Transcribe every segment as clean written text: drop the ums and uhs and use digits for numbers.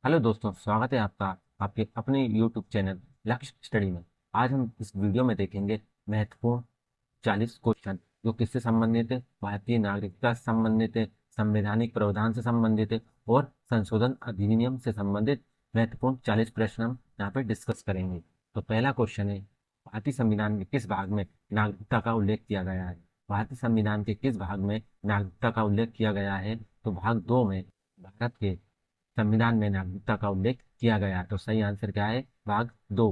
Hello दोस्तों, स्वागत है आपका आपके अपने यूट्यूब चैनल लक्ष्य स्टडी में। आज हम इस वीडियो में देखेंगे महत्वपूर्ण 40 क्वेश्चन जो किससे संबंधित है, भारतीय नागरिकता से संबंधित है, संवैधानिक प्रावधान से संबंधित है और संशोधन अधिनियम से संबंधित महत्वपूर्ण 40 प्रश्न हम यहाँ पे डिस्कस करेंगे। तो पहला क्वेश्चन है, भारतीय संविधान के किस भाग में नागरिकता का उल्लेख किया गया है? भारतीय संविधान के किस भाग में नागरिकता का उल्लेख किया गया है? तो भाग 2 में भारत के संविधान में नागरिकता का उल्लेख किया गया है। तो सही आंसर क्या है? भाग 2।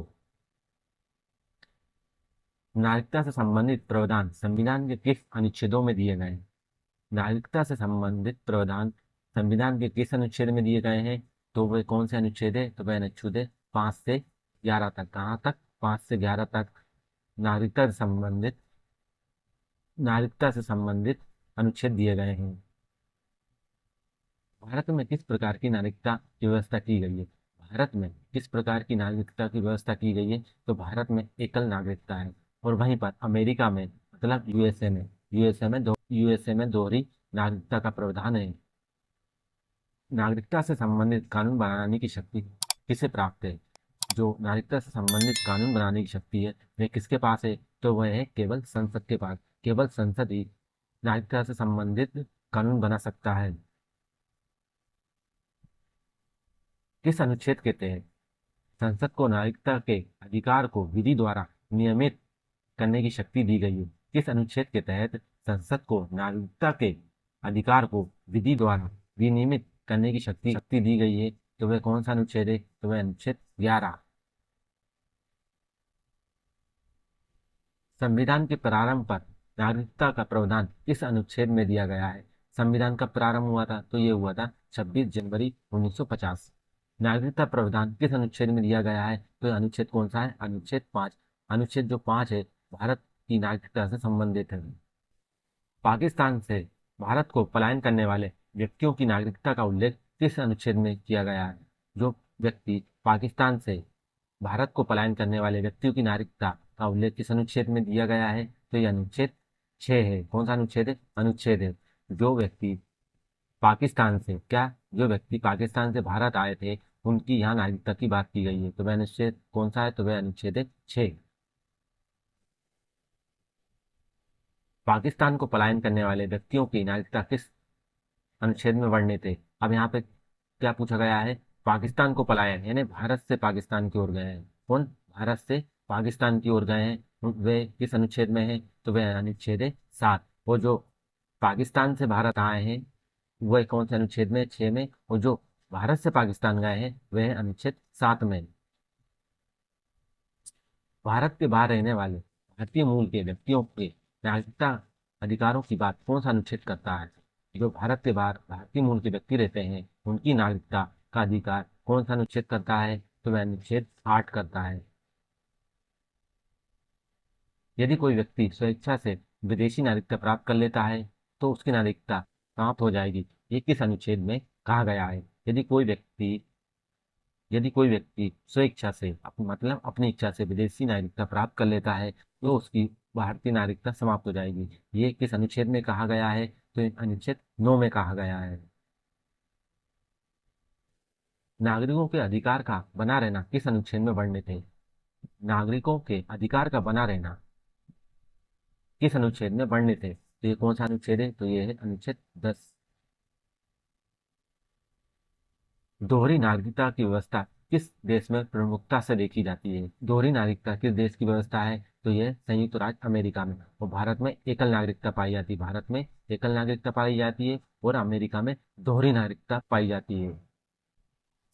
नागरिकता से संबंधित प्रावधान संविधान के किस अनुच्छेदों में दिए गए हैं? नागरिकता से संबंधित प्रावधान संविधान के किस अनुच्छेद में दिए गए हैं? तो वे कौन से अनुच्छेद है? तो वह अनुच्छेद है 5 से 11 तक। कहाँ तक? 5 से 11 तक नागरिकता से संबंधित अनुच्छेद दिए गए हैं। भारत में किस प्रकार की नागरिकता की व्यवस्था की गई है? भारत में किस प्रकार की नागरिकता की व्यवस्था की गई है? तो भारत में एकल नागरिकता है। और वहीं पर अमेरिका में मतलब यूएसए में दोहरी नागरिकता का प्रावधान है। नागरिकता से संबंधित कानून बनाने की शक्ति किसे प्राप्त है? जो नागरिकता से संबंधित कानून बनाने की शक्ति है वह किसके पास है? तो वह है केवल संसद के पास। केवल संसद ही नागरिकता से संबंधित कानून बना सकता है। किस अनुच्छेद के तहत संसद को नागरिकता के अधिकार को विधि द्वारा नियमित करने की शक्ति दी गई है? किस अनुच्छेद के तहत संसद को नागरिकता के अधिकार को विधि द्वारा विनियमित करने की शक्ति दी गई है? तो वह कौन सा अनुच्छेद है? तो वह अनुच्छेद 11। संविधान के प्रारंभ पर नागरिकता का प्रावधान किस अनुच्छेद में दिया गया है? संविधान का प्रारंभ हुआ था तो ये हुआ था 26 जनवरी 1950। नागरिकता प्रावधान किस अनुच्छेद में दिया गया है? तो ये अनुच्छेद कौन सा है? अनुच्छेद 5। अनुच्छेद जो 5 है भारत की नागरिकता से संबंधित है। पाकिस्तान से भारत को पलायन करने वाले व्यक्तियों की नागरिकता का उल्लेख किस अनुच्छेद में किया गया है? जो व्यक्ति पाकिस्तान से भारत को पलायन करने वाले व्यक्तियों की नागरिकता का उल्लेख किस अनुच्छेद में दिया गया है? तो यह अनुच्छेद 6 है। कौन सा अनुच्छेद है? अनुच्छेद है जो व्यक्ति जो व्यक्ति पाकिस्तान से भारत आए थे उनकी यहाँ नागरिकता की बात की गई है। तो वह अनुच्छेद कौन सा है? तो वह अनुच्छेद है 6। पाकिस्तान को पलायन करने वाले व्यक्तियों की नागरिकता किस अनुच्छेद में वर्णित है? अब यहाँ पे क्या पूछा गया है? पाकिस्तान को पलायन यानी भारत से पाकिस्तान की ओर गए हैं। कौन? भारत से पाकिस्तान की ओर गए हैं। वे किस अनुच्छेद में है? तो वह अनुच्छेद है 7। वो जो पाकिस्तान से भारत आए हैं वह कौन से अनुच्छेद में? 6 में। और जो भारत से पाकिस्तान गए हैं वह अनुच्छेद 7 में। भारत के बाहर रहने वाले भारतीय मूल के व्यक्तियों के नागरिकता अधिकारों की बात कौन सा अनुच्छेद करता है? जो भारत के बाहर भारतीय मूल के व्यक्ति रहते हैं उनकी नागरिकता का अधिकार कौन सा अनुच्छेद करता है? तो वह अनुच्छेद 8 करता है। यदि कोई व्यक्ति स्वेच्छा से विदेशी नागरिकता प्राप्त कर लेता है तो उसकी नागरिकता समाप्त हो जाएगी। ये किस अनुच्छेद में कहा गया है? यदि कोई व्यक्ति स्वेच्छा से मतलब अपनी इच्छा से विदेशी नागरिकता प्राप्त कर लेता है तो उसकी भारतीय नागरिकता समाप्त हो जाएगी। ये किस अनुच्छेद में कहा गया है? तो ये अनुच्छेद 9 में कहा गया है। नागरिकों के अधिकार का बना रहना किस अनुच्छेद में वर्णित है? नागरिकों के अधिकार का बना रहना किस अनुच्छेद में वर्णित है? तो ये कौन सा अनुच्छेद है? तो ये है अनुच्छेद 10। दोहरी नागरिकता की व्यवस्था किस देश में प्रमुखता से देखी जाती है? दोहरी नागरिकता किस देश की व्यवस्था है? तो यह संयुक्त राज्य अमेरिका में। और भारत में एकल नागरिकता पाई जाती है। भारत में एकल नागरिकता पाई जाती है और अमेरिका में दोहरी नागरिकता पाई जाती है।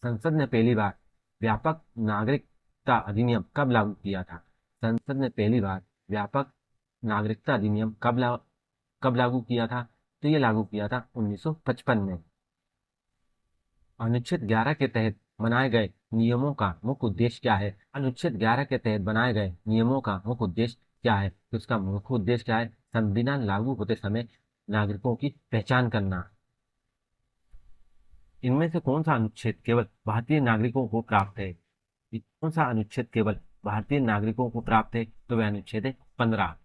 संसद ने पहली बार व्यापक नागरिकता अधिनियम कब लागू किया था? संसद ने पहली बार व्यापक नागरिकता अधिनियम कब लागू किया था? तो ये लागू किया था 1955 में। अनुच्छेद 11 के तहत बनाए गए नियमों का मुख्य उद्देश्य क्या है? अनुच्छेद 11 के तहत बनाए गए नियमों का मुख्य उद्देश्य क्या है? तो इसका मुख्य उद्देश्य क्या है? संविधान लागू होते समय नागरिकों की पहचान करना। इनमें से कौन सा अनुच्छेद केवल भारतीय नागरिकों को प्राप्त है? कौन सा अनुच्छेद केवल भारतीय नागरिकों को प्राप्त है? तो वह अनुच्छेद है 15।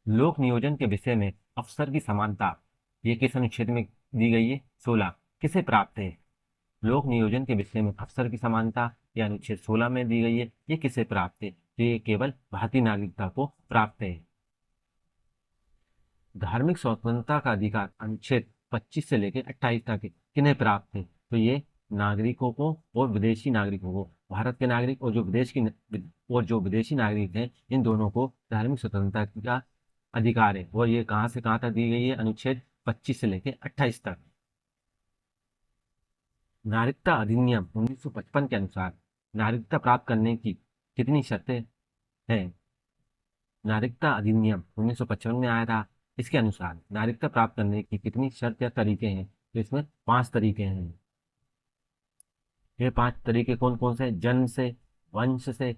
लोक नियोजन के विषय में अफसर की समानता ये किस अनुच्छेद में दी गई है 16 किसे प्राप्त है? लोक नियोजन के विषय में अफसर की समानता ये अनुच्छेद 16 में दी गई है, ये किसे प्राप्त है? तो ये केवल भारतीय नागरिकता को प्राप्त है। धार्मिक स्वतंत्रता का अधिकार अनुच्छेद 25 से लेकर 28 तक किन्हें प्राप्त है? तो ये नागरिकों को और विदेशी नागरिकों को, भारत के नागरिक और जो विदेशी नागरिक हैं, इन दोनों को धार्मिक स्वतंत्रता का अधिकार है। और ये कहाँ से कहाँ तक दी गई है? अनुच्छेद 25 से लेकर 28 तक। नागरिकता अधिनियम 1955 के अनुसार नागरिकता प्राप्त करने की कितनी शर्तें हैं? नागरिकता अधिनियम 1955 में आया था। इसके अनुसार नागरिकता प्राप्त करने की कितनी शर्त या तरीके हैं? तो इसमें 5 तरीके हैं। ये 5 तरीके कौन कौन से? जन्म से, वंश से,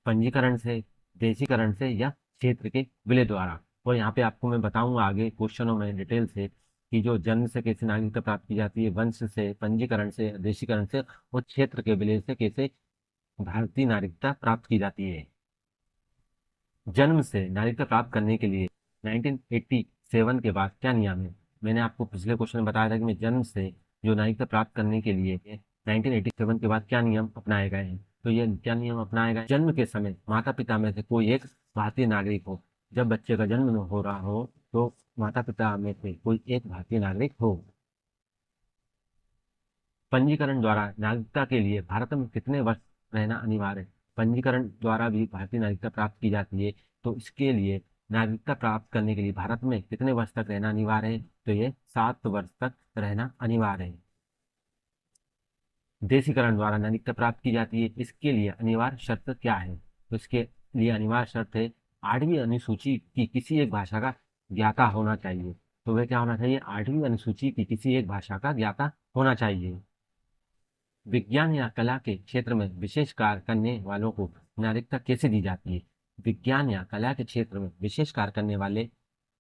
पंजीकरण से, देशीकरण से या क्षेत्र के विलय द्वारा। और यहाँ पे आपको मैं बताऊंगा आगे क्वेश्चनों में डिटेल से कि जो जन्म से कैसे नागरिकता प्राप्त की जाती है, वंश से, पंजीकरण से, देशीकरण से और क्षेत्र के विलय से कैसे भारतीय नागरिकता प्राप्त की जाती है। जन्म से नागरिकता प्राप्त करने के लिए 1987 के बाद क्या नियम है? मैंने आपको पिछले क्वेश्चन में बताया था कि मैं जन्म से जो नागरिकता प्राप्त करने के लिए 1987 के बाद क्या नियम अपनाए गए हैं। तो ये क्या नियम अपनाए गए? जन्म के समय माता पिता में से कोई एक भारतीय नागरिक हो। जब बच्चे का जन्म हो रहा हो तो माता पिता में से कोई एक भारतीय नागरिक हो। पंजीकरण द्वारा नागरिकता के लिए भारत में कितने वर्ष रहना अनिवार्य है? पंजीकरण द्वारा भी भारतीय नागरिकता प्राप्त की जाती है। तो इसके लिए नागरिकता प्राप्त करने के लिए भारत में कितने वर्ष तक रहना अनिवार्य है? तो ये 7 वर्ष तक रहना अनिवार्य है। देशीकरण द्वारा नागरिकता प्राप्त की जाती है। इसके लिए अनिवार्य शर्त क्या है? तो इसके लिए अनिवार्य शर्त है 8वीं अनुसूची की किसी एक भाषा का ज्ञाता होना चाहिए। तो वह क्या होना चाहिए? 8वीं अनुसूची की किसी एक भाषा का ज्ञाता होना चाहिए। विज्ञान या कला के क्षेत्र में विशेष कार्य करने वालों को नागरिकता कैसे दी जाती है? विज्ञान या कला के क्षेत्र में विशेष कार्य करने वाले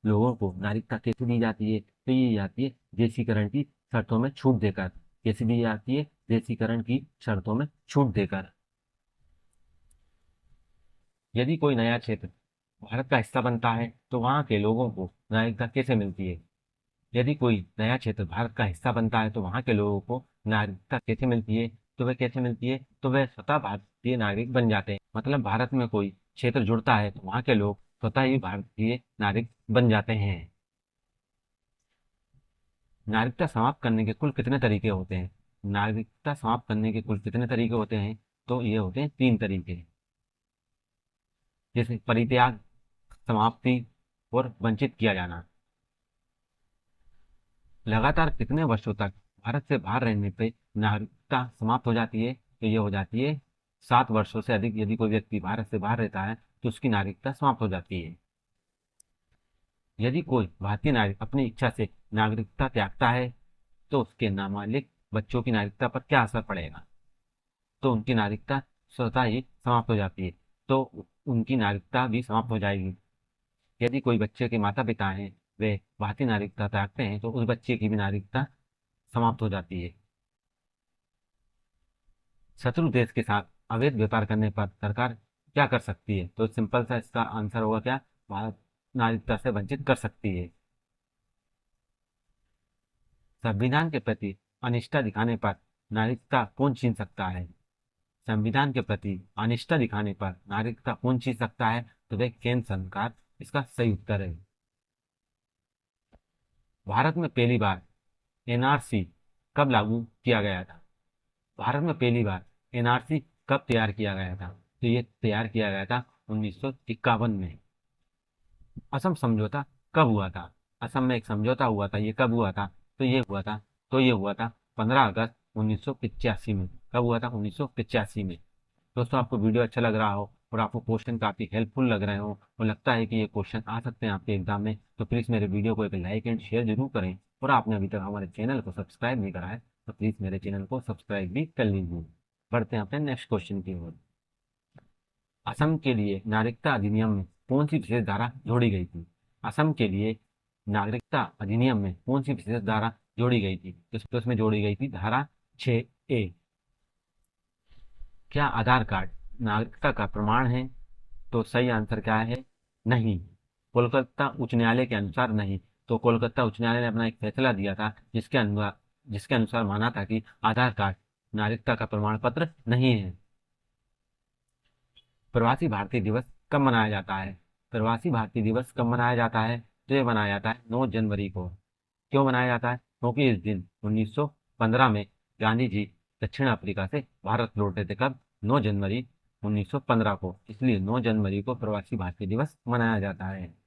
लोगों को नागरिकता कैसे दी जाती है? तो ये जाती है देशीकरण की शर्तों में छूट देकर। कैसे दी जाती है? देशीकरण की शर्तों में छूट देकर। यदि कोई नया क्षेत्र भारत का हिस्सा बनता है तो वहां के लोगों को नागरिकता कैसे मिलती है? यदि कोई नया क्षेत्र भारत का हिस्सा बनता है तो वहां के लोगों को नागरिकता कैसे मिलती है? तो वह कैसे मिलती है? तो वह स्वतः भारतीय नागरिक बन जाते हैं। मतलब भारत में कोई क्षेत्र जुड़ता है तो वहां के लोग स्वतः ही भारतीय नागरिक बन जाते हैं। नागरिकता समाप्त करने के कुल कितने तरीके होते हैं? नागरिकता समाप्त करने के कुल कितने तरीके होते हैं? तो ये होते हैं 3 तरीके। जैसे परित्याग, समाप्ति और वंचित किया जाना। लगातार कितने वर्षों तक भारत से बाहर रहने पे नागरिकता समाप्त हो जाती है? तो ये हो जाती है 7 वर्षों से अधिक। यदि कोई व्यक्ति भारत से बाहर रहता है तो उसकी नागरिकता समाप्त हो जाती है। यदि कोई भारतीय नागरिक अपनी इच्छा से नागरिकता त्यागता है तो उसके नाबालिग बच्चों की नागरिकता पर क्या असर पड़ेगा? तो उनकी नागरिकता स्वतः ही समाप्त हो जाती है। तो उनकी नागरिकता भी समाप्त हो जाएगी। यदि कोई बच्चे के माता पिता हैं, वे भारतीय नागरिकता त्यागते हैं तो उस बच्चे की भी नागरिकता समाप्त हो जाती है। शत्रु देश के साथ अवैध व्यापार करने पर सरकार क्या कर सकती है? तो सिंपल सा इसका आंसर होगा क्या? भारत नागरिकता से वंचित कर सकती है। संविधान के प्रति अनिष्ठा दिखाने पर नागरिकता कौन छीन सकता है? संविधान के प्रति अनिष्ठा दिखाने पर नागरिकता कौन छीन सकता है? तो वह केंद्र सरकार इसका सही उत्तर है। भारत में पहली बार एनआरसी कब लागू किया गया था? भारत में पहली बार एनआरसी कब तैयार किया गया था? तो ये तैयार किया गया था 1951 में। असम समझौता कब हुआ था? असम में एक समझौता हुआ था, ये कब हुआ था? तो ये हुआ था 15 अगस्त 1985 में। कब हुआ था? 1985 में। दोस्तों, आपको वीडियो अच्छा लग रहा हो और आपको क्वेश्चन काफी हेल्पफुल लग रहे हो और लगता है कि ये क्वेश्चन आ सकते हैं आपके एग्जाम में, तो प्लीज मेरे वीडियो को एक लाइक एंड शेयर जरूर करें। और आपने अभी तक हमारे चैनल को सब्सक्राइब नहीं करा है तो प्लीज मेरे चैनल को सब्सक्राइब भी कर लीजिए। बढ़ते हैं अपने नेक्स्ट क्वेश्चन की ओर। असम के लिए नागरिकता अधिनियम में कौन सी विशेष धारा जोड़ी गई थी? असम के लिए नागरिकता अधिनियम में कौन सी विशेष धारा जोड़ी गई थी? तो उसमें जोड़ी गई थी धारा 6A। क्या आधार कार्ड नागरिकता का प्रमाण है? तो सही आंसर क्या है? नहीं। कोलकाता उच्च न्यायालय के अनुसार नहीं। तो कोलकाता उच्च न्यायालय ने अपना एक फैसला दिया था जिसके अनुसार माना था कि आधार कार्ड नागरिकता का प्रमाण पत्र नहीं है। प्रवासी भारतीय दिवस कब मनाया जाता है? प्रवासी भारतीय दिवस कब मनाया जाता है? तो ये मनाया जाता है 9 जनवरी को। क्यों मनाया जाता है? क्योंकि इस दिन 1915 में गांधी जी दक्षिण अफ्रीका से भारत लौटे थे। कब? 9 जनवरी 1915 को। इसलिए 9 जनवरी को प्रवासी भारतीय दिवस मनाया जाता है।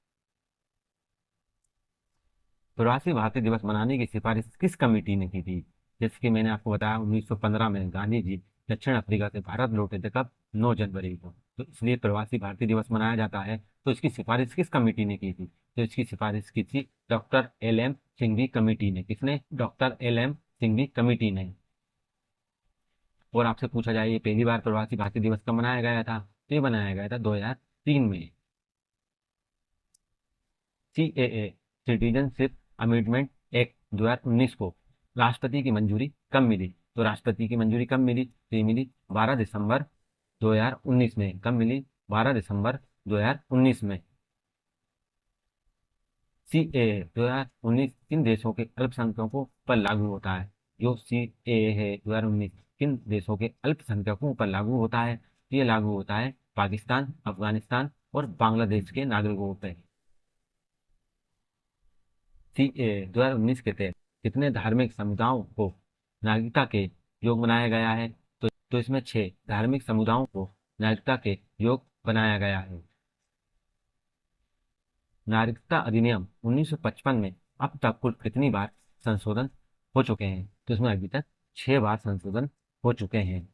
प्रवासी भारतीय दिवस मनाने की सिफारिश किस कमेटी ने की थी? जैसे कि मैंने आपको बताया 1915 में गांधी जी दक्षिण अफ्रीका से भारत लौटे थे। कब? 9 जनवरी को। तो इसलिए प्रवासी भारतीय दिवस मनाया जाता है। तो इसकी सिफारिश किस कमेटी ने की थी? तो इसकी सिफारिश की थी doctor L M Singhvi committee ने। किसने? Doctor L M Singhvi committee ने। और आपसे पूछा जाए ये पहली बार प्रवासी भारतीय दिवस कब मनाया गया था? तो ये बनाया गया था 2003 में। सीएए सिटीजनशिप अमेंडमेंट एक्ट 2019 को राष्ट्रपति की मंजूरी कब मिली? तो राष्ट्रपति की मंजूरी कब मिली? तो ये मिली 12 दिसंबर 2019 में। कब मिली? 12 दिसंबर 2019 में। सीएए 2019 किन देशों के अल्पसंख्यकों पर लागू होता है? जो सीएए है 2019 किन देशों के अल्पसंख्यकों पर लागू होता है? तो ये लागू होता है पाकिस्तान, अफगानिस्तान और बांग्लादेश के नागरिकों पर। सीएए 2019 के तहत कितने धार्मिक समुदायों को नागरिकता के योग बनाया गया है? तो इसमें 6 धार्मिक समुदायों को नागरिकता के योग बनाया गया है। नागरिकता अधिनियम 1955 में अब तक कुल कितनी बार संशोधन हो चुके हैं? तो इसमें अभी तक 6 बार संशोधन हो चुके हैं।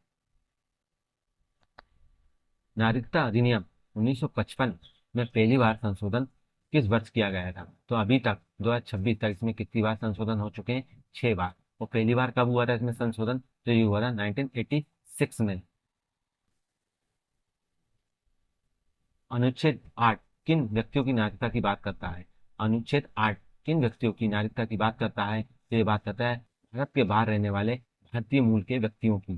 नागरिकता अधिनियम 1955 में पहली बार संशोधन किस वर्ष किया गया था? तो अभी तक 2026 तक इसमें कितनी बार संशोधन हो चुके हैं? 6 बार। और पहली बार कब हुआ था इसमें संशोधन? तो ये हुआ था 1986 में। अनुच्छेद 8 किन व्यक्तियों की नागरिकता की बात करता है? अनुच्छेद 8 किन व्यक्तियों की नागरिकता की बात करता है? तो ये बात करता है भारत के बाहर रहने वाले भारतीय मूल के व्यक्तियों की।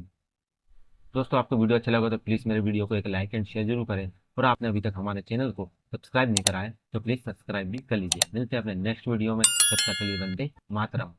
दोस्तों, आपको वीडियो अच्छा लगा तो प्लीज़ मेरे वीडियो को एक लाइक एंड शेयर जरूर करें। और आपने अभी तक हमारे चैनल को सब्सक्राइब नहीं करा है तो प्लीज़ सब्सक्राइब भी कर लीजिए। मिलते हैं अपने नेक्स्ट वीडियो में। तब तक के लिए वंदे मातरम।